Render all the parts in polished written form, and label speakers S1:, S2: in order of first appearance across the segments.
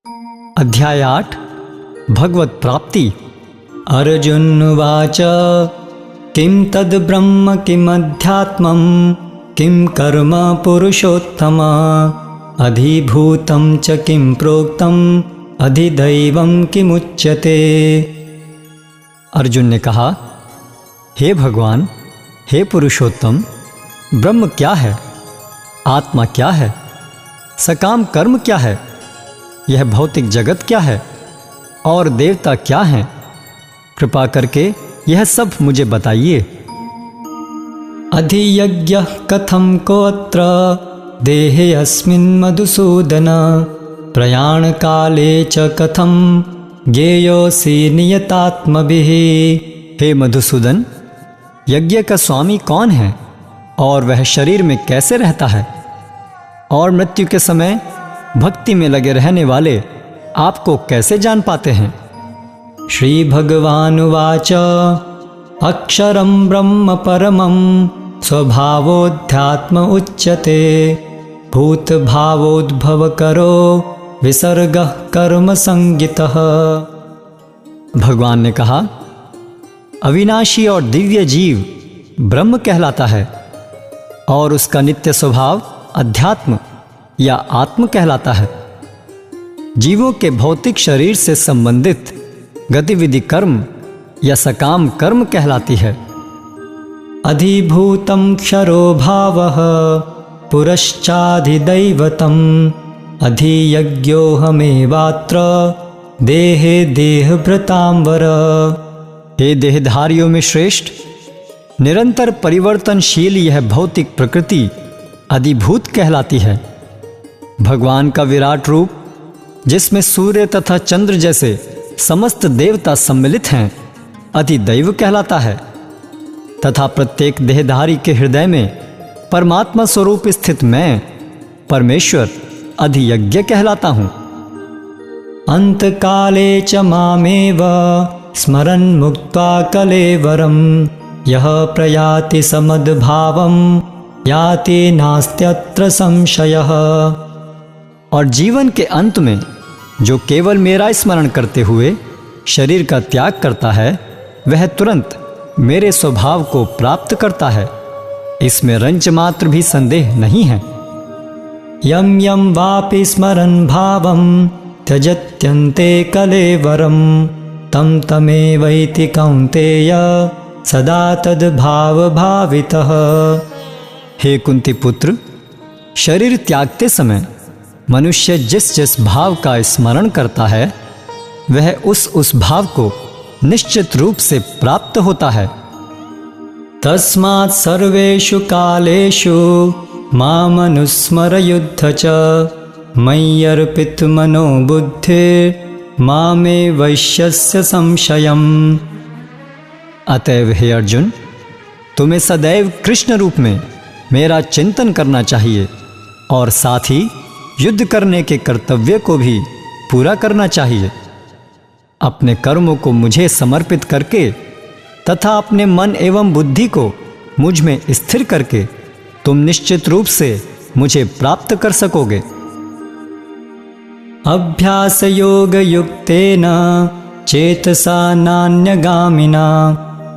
S1: अध्याय 8 भगवत प्राप्ति। अर्जुनवाच किं तद् ब्रह्म किमध्यात्मं किं कर्म पुरुषोत्तम अधिभूतं च किं प्रोक्तम अधिदैवं किमुच्यते। अर्जुन ने कहा, हे भगवान, हे पुरुषोत्तम, ब्रह्म क्या है, आत्मा क्या है, सकाम कर्म क्या है, यह भौतिक जगत क्या है और देवता क्या हैं? कृपा करके यह सब मुझे बताइए। अधियज्ञः कथं कोऽत्र देहे अस्मिन् मधुसूदन प्रयाण काले च कथं ज्ञेयोऽसि नियतात्मभिः। हे मधुसूदन, यज्ञ का स्वामी कौन है और वह शरीर में कैसे रहता है, और मृत्यु के समय भक्ति में लगे रहने वाले आपको कैसे जान पाते हैं। श्री भगवानुवाच अक्षरं ब्रह्म परमं स्वभावोऽध्यात्म उच्यते भूतभावोद्भवकरो विसर्गः कर्म संगितः। भगवान ने कहा, अविनाशी और दिव्य जीव ब्रह्म कहलाता है और उसका नित्य स्वभाव अध्यात्म या आत्म कहलाता है। जीवों के भौतिक शरीर से संबंधित गतिविधि कर्म या सकाम कर्म कहलाती है। अधिभूतं क्षरो भावः पुरश्चाधिदैवतम् अधियज्ञोऽहमेवात्र देहे देहभृतांवर। हे देहधारियों में श्रेष्ठ, निरंतर परिवर्तनशील यह भौतिक प्रकृति अधिभूत कहलाती है। भगवान का विराट रूप, जिसमें सूर्य तथा चंद्र जैसे समस्त देवता सम्मिलित हैं, अधिदैव कहलाता है तथा प्रत्येक देहधारी के हृदय में परमात्मा स्वरूप स्थित मैं परमेश्वर अधियज्ञ कहलाता हूँ। अंतकाले च मामेव स्मरन् मुक्त्वा कलेवरं यः प्रयाति समद्भावं याति नास्त्यत्र संशयः। और जीवन के अंत में जो केवल मेरा स्मरण करते हुए शरीर का त्याग करता है, वह तुरंत मेरे स्वभाव को प्राप्त करता है, इसमें रंच मात्र भी संदेह नहीं है। यम यम वापि स्मरन् भावं त्यजत्यन्ते कलेवरं तं तमेवैति कौन्तेय सदा तद्भाव भावितः। हे कुंती पुत्र, शरीर त्यागते समय मनुष्य जिस जिस भाव का स्मरण करता है, वह उस भाव को निश्चित रूप से प्राप्त होता है। तस्मात् सर्वेषु कालेषु मामनुस्मर युद्ध च मय्यर्पित मनो बुद्धिर् मामे वैश्यस्य संशयम्। अतएव हे अर्जुन, तुम्हें सदैव कृष्ण रूप में मेरा चिंतन करना चाहिए और साथ ही युद्ध करने के कर्तव्य को भी पूरा करना चाहिए। अपने कर्मों को मुझे समर्पित करके तथा अपने मन एवं बुद्धि को मुझ में स्थिर करके तुम निश्चित रूप से मुझे प्राप्त कर सकोगे। अभ्यास योग युक्तेन चेतसा नान्यगामिना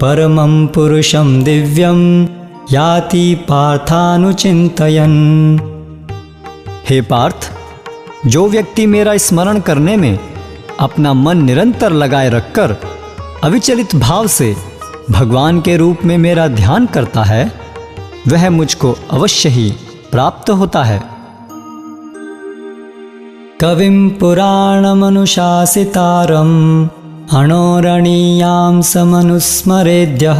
S1: परमं पुरुषं दिव्यं याति पार्थानुचिन्तयन्। हे पार्थ, जो व्यक्ति मेरा स्मरण करने में अपना मन निरंतर लगाए रखकर अविचलित भाव से भगवान के रूप में मेरा ध्यान करता है, वह मुझको अवश्य ही प्राप्त होता है। कविं पुराणमनुशासितारम् अणोरणीयां समनुस्मरेद्यः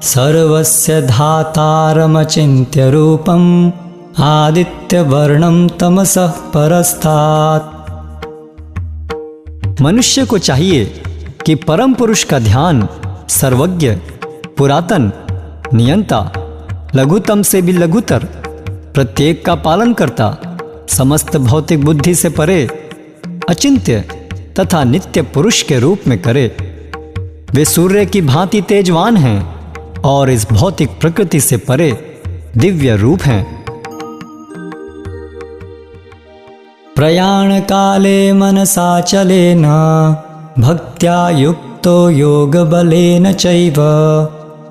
S1: सर्वस्य धातारमचिन्त्य रूपम् आदित्यवर्णं तमसः परस्तात्। मनुष्य को चाहिए कि परम पुरुष का ध्यान सर्वज्ञ, पुरातन, नियंता, लघुतम से भी लघुतर, प्रत्येक का पालन करता, समस्त भौतिक बुद्धि से परे, अचिंत्य तथा नित्य पुरुष के रूप में करे। वे सूर्य की भांति तेजवान हैं और इस भौतिक प्रकृति से परे दिव्य रूप हैं। प्रयाणकाले मनसाचलेन भक्त्या युक्तो योगबलेन चैव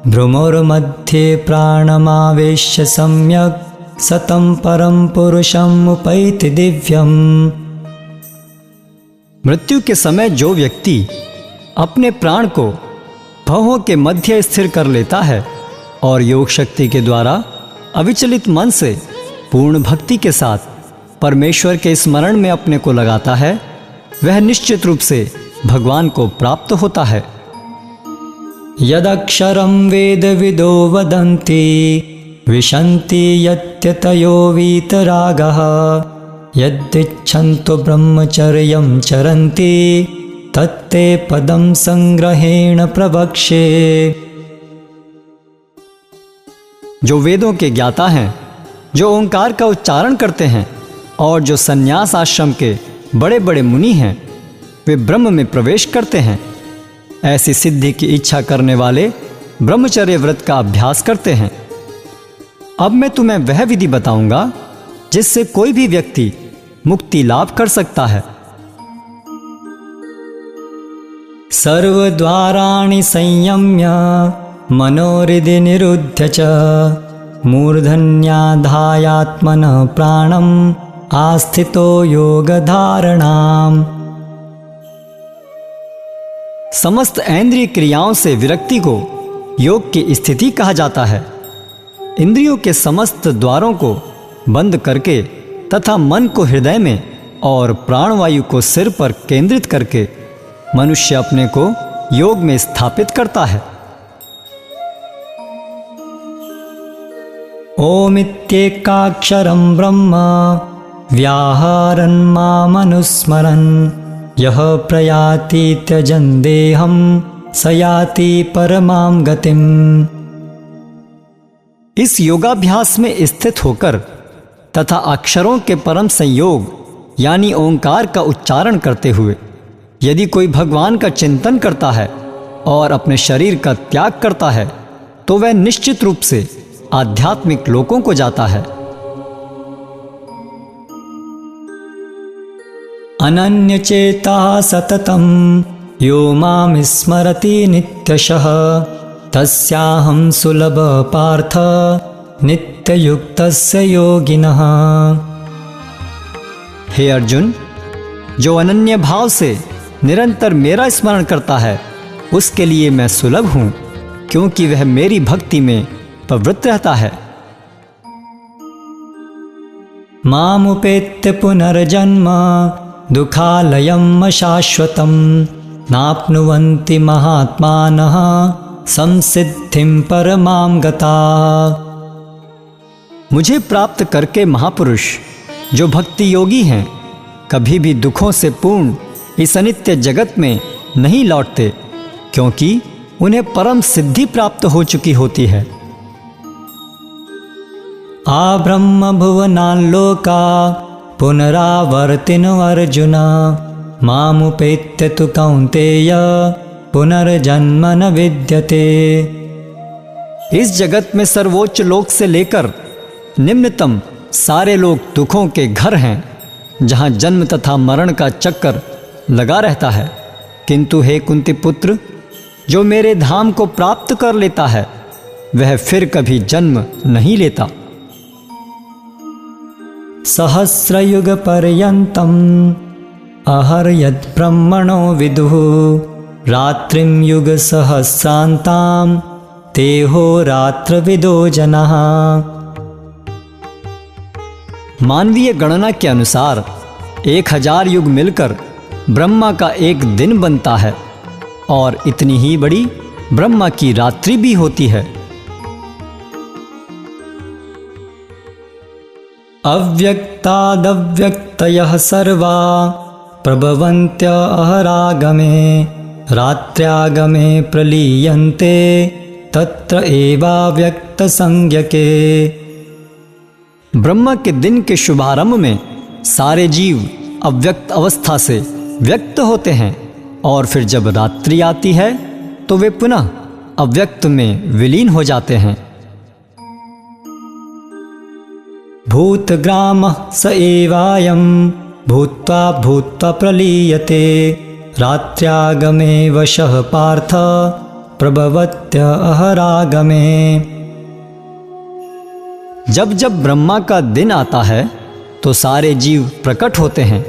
S1: भ्रूमोर्मध्ये प्राणमावेश्य सम्यक् सतं परम पुरुषम् उपैति दिव्यम्। मृत्यु के समय जो व्यक्ति अपने प्राण को भवों के मध्य स्थिर कर लेता है और योग शक्ति के द्वारा अविचलित मन से पूर्ण भक्ति के साथ परमेश्वर के स्मरण में अपने को लगाता है, वह निश्चित रूप से भगवान को प्राप्त होता है। यदक्षरं वेदविदो वदन्ति विशन्ति यत्यतयो वीतरागः यद्इच्छन्तो ब्रह्मचर्यं चरन्ति तत्ते पदं संग्रहेण प्रवक्ष्ये। जो वेदों के ज्ञाता हैं, जो ओंकार का उच्चारण करते हैं और जो संन्यास आश्रम के बड़े बड़े मुनि हैं, वे ब्रह्म में प्रवेश करते हैं। ऐसी सिद्धि की इच्छा करने वाले ब्रह्मचर्य व्रत का अभ्यास करते हैं। अब मैं तुम्हें वह विधि बताऊंगा जिससे कोई भी व्यक्ति मुक्ति लाभ कर सकता है। सर्वद्वाराणि संयम्य मनोहृदि निरुध्य च मूर्धन्याधायात्मनः प्राणम् आस्थितो योगधारणाम्। समस्त इंद्रिय क्रियाओं से विरक्ति को योग की स्थिति कहा जाता है। इंद्रियों के समस्त द्वारों को बंद करके तथा मन को हृदय में और प्राणवायु को सिर पर केंद्रित करके मनुष्य अपने को योग में स्थापित करता है। ओमित्येकाक्षरं ब्रह्म व्याहरन् मामनुस्मरन् यः प्रयाति त्यजन् देहं स याति परमां गतिम्। इस योगाभ्यास में स्थित होकर तथा अक्षरों के परम संयोग यानी ओंकार का उच्चारण करते हुए यदि कोई भगवान का चिंतन करता है और अपने शरीर का त्याग करता है तो वह निश्चित रूप से आध्यात्मिक लोकों को जाता है। अनन्यचेता सततं यो मां स्मरति नित्यशः तस्याहं सुलभ पार्थ नित्ययुक्तस्य योगिनः। हे अर्जुन, जो अनन्य भाव से निरंतर मेरा स्मरण करता है उसके लिए मैं सुलभ हूं, क्योंकि वह मेरी भक्ति में प्रवृत्त रहता है। मामुपेत्य पुनर्जन्म दुःखालयम् अशाश्वतं नाप्नुवन्ति महात्मानः संसिद्धिं परमां गता। मुझे प्राप्त करके महापुरुष जो भक्ति योगी हैं कभी भी दुखों से पूर्ण इस अनित्य जगत में नहीं लौटते, क्योंकि उन्हें परम सिद्धि प्राप्त हो चुकी होती है। आब्रह्म भुवनाल्लोका पुनरावर्तिनो अर्जुन मामुपेत्य तु कौन्तेय पुनर्जन्म न विद्यते। इस जगत में सर्वोच्च लोक से लेकर निम्नतम सारे लोग दुखों के घर हैं, जहां जन्म तथा मरण का चक्कर लगा रहता है। किंतु हे कुंती पुत्र, जो मेरे धाम को प्राप्त कर लेता है वह फिर कभी जन्म नहीं लेता। सहस्रयुग पर्यन्तम् अहर्यद् ब्रह्मणो विदुः रात्रिं युग सहस्रान्तां तेहो रात्रविदो जनः। मानवीय गणना के अनुसार 1000 युग मिलकर ब्रह्मा का एक दिन बनता है और इतनी ही बड़ी ब्रह्मा की रात्रि भी होती है। अव्यक्तादव्यक्तयः सर्वा प्रभवन्त्य अहरागमे रात्र्यागमे प्रलीयन्ते तत्र एवाव्यक्तसंज्ञके। ब्रह्मा के दिन के शुभारंभ में सारे जीव अव्यक्त अवस्था से व्यक्त होते हैं और फिर जब रात्रि आती है तो वे पुनः अव्यक्त में विलीन हो जाते हैं। भूतग्रामः स एवायं भूत्वा भूत्वा प्रलीयते रात्र्यागमे वशः पार्थ प्रभवत्य अहरागमे। जब जब ब्रह्मा का दिन आता है तो सारे जीव प्रकट होते हैं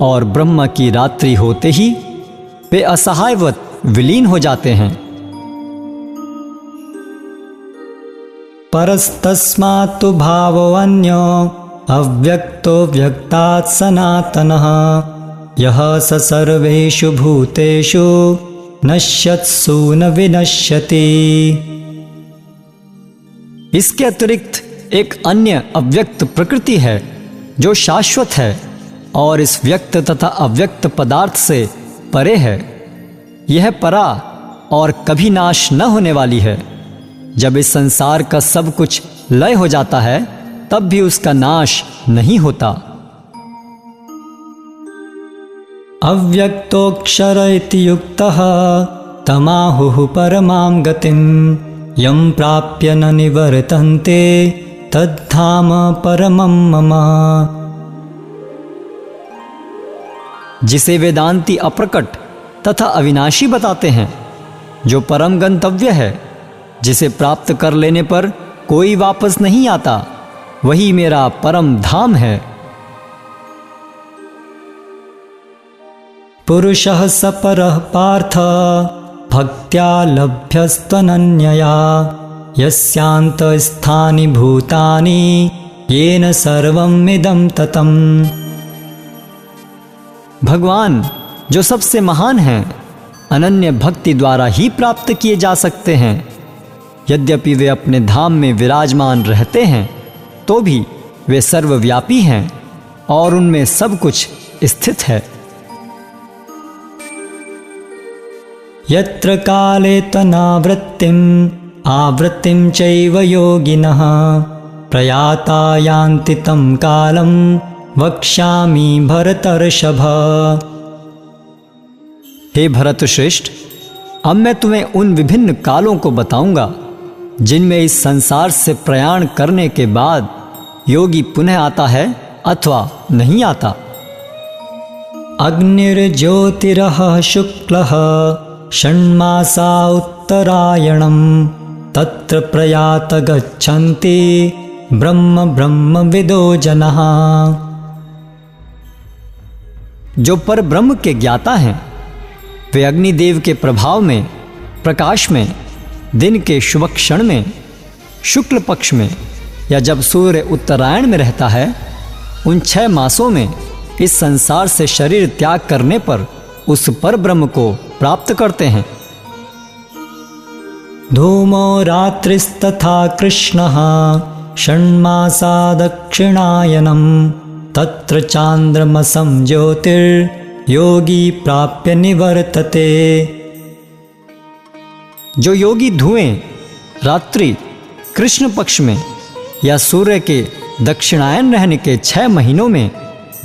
S1: और ब्रह्मा की रात्रि होते ही वे असहायवत विलीन हो जाते हैं। परस्तस्मात्तु भावोऽन्यो अव्यक्तो व्यक्तात् सनातनः यः स सर्वेषु भूतेषु नश्यत्सु न विनश्यति। इसके अतिरिक्त एक अन्य अव्यक्त प्रकृति है जो शाश्वत है और इस व्यक्त तथा अव्यक्त पदार्थ से परे है। यह परा और कभी नाश न होने वाली है। जब इस संसार का सब कुछ लय हो जाता है तब भी उसका नाश नहीं होता। अव्यक्तोऽक्षर इति युक्तः तमाहुः परमां गतिं यं प्राप्य न निवर्तन्ते तद्धाम परमं मम। जिसे वेदांती अप्रकट तथा अविनाशी बताते हैं, जो परम गंतव्य है, जिसे प्राप्त कर लेने पर कोई वापस नहीं आता, वही मेरा परम धाम है। पुरुषः स परः पार्थ भक्त्या लभ्यस्त्वनन्यया यस्यान्तस्थानि भूतानि येन सर्वम् इदं ततम्। भगवान जो सबसे महान हैं, अनन्य भक्ति द्वारा ही प्राप्त किए जा सकते हैं। यद्यपि वे अपने धाम में विराजमान रहते हैं तो भी वे सर्वव्यापी हैं और उनमें सब कुछ स्थित है। यत्र काले तनावृत्तिम् आवृत्तिं चैव योगिनः प्रयाता यान्ति तं कालं वक्ष्यामि भरतर्षभ। हे भरतश्रेष्ठ, अब मैं तुम्हें उन विभिन्न कालों को बताऊंगा जिनमें इस संसार से प्रयाण करने के बाद योगी पुनः आता है अथवा नहीं आता। अग्निर्ज्योतिरः शुक्लः षण्मासा उत्तरायणं तत्र प्रयात गच्छन्ति ब्रह्म ब्रह्मविदो जनः। जो पर ब्रह्म के ज्ञाता हैं, वे अग्निदेव के प्रभाव में, प्रकाश में, दिन के शुभ क्षण में, शुक्ल पक्ष में या जब सूर्य उत्तरायण में रहता है, उन 6 मासों में इस संसार से शरीर त्याग करने पर उस पर ब्रह्म को प्राप्त करते हैं। धूमो रात्रिस्तथा कृष्णः षण्मासा दक्षिणायनं तत्र चान्द्रमसं ज्योतिर्योगी प्राप्य निवर्तते। जो योगी धुएं रात्रि कृष्ण पक्ष में या सूर्य के दक्षिणायन रहने के 6 महीनों में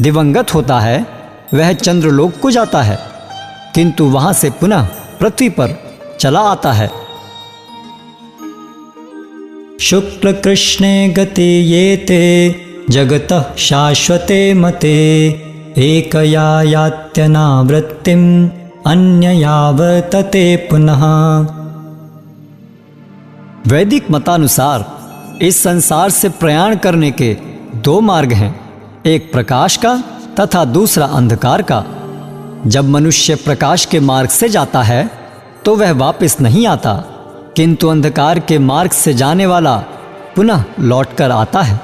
S1: दिवंगत होता है, वह चंद्रलोक को जाता है, किंतु वहां से पुनः पृथ्वी पर चला आता है। शुक्ल कृष्णे गति येते जगतः शाश्वते मते एकया यात्यनावृत्तिम् अन्यया वर्तते पुनः। वैदिक मतानुसार इस संसार से प्रयाण करने के 2 मार्ग हैं, एक प्रकाश का तथा दूसरा अंधकार का। जब मनुष्य प्रकाश के मार्ग से जाता है तो वह वापस नहीं आता, किंतु अंधकार के मार्ग से जाने वाला पुनः लौटकर आता है।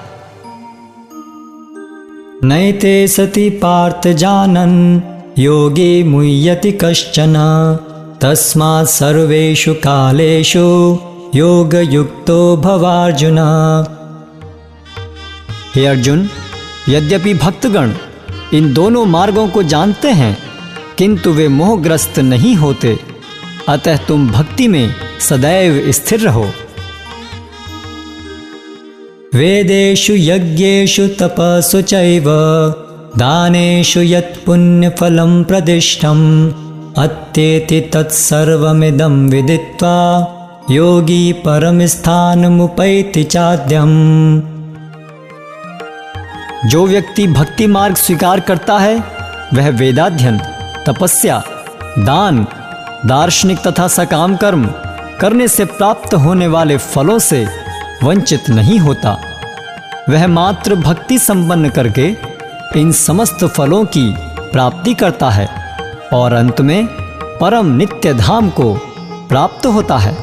S1: नैते सति पार्थ जानन् योगी मुह्यति कश्चन तस्मात् सर्वेषु कालेषु योगयुक्तो भवार्जुन। हे अर्जुन, यद्यपि भक्तगण इन दोनों मार्गों को जानते हैं, किंतु वे मोहग्रस्त नहीं होते, अतः तुम भक्ति में सदैव स्थिर रहो। वेदेषु यज्ञेषु तपस्सु चैव दानेषु यत् पुण्यफलं प्रदिष्टम् अत्येति तत्सर्वमिदं विदित्वा योगी परमस्थानमुपैति चाद्यम्। जो व्यक्ति भक्ति मार्ग स्वीकार करता है वह वेदाध्ययन, तपस्या, दान, दार्शनिक तथा सकाम कर्म करने से प्राप्त होने वाले फलों से वंचित नहीं होता। वह मात्र भक्ति संपन्न करके इन समस्त फलों की प्राप्ति करता है और अंत में परम नित्य धाम को प्राप्त होता है।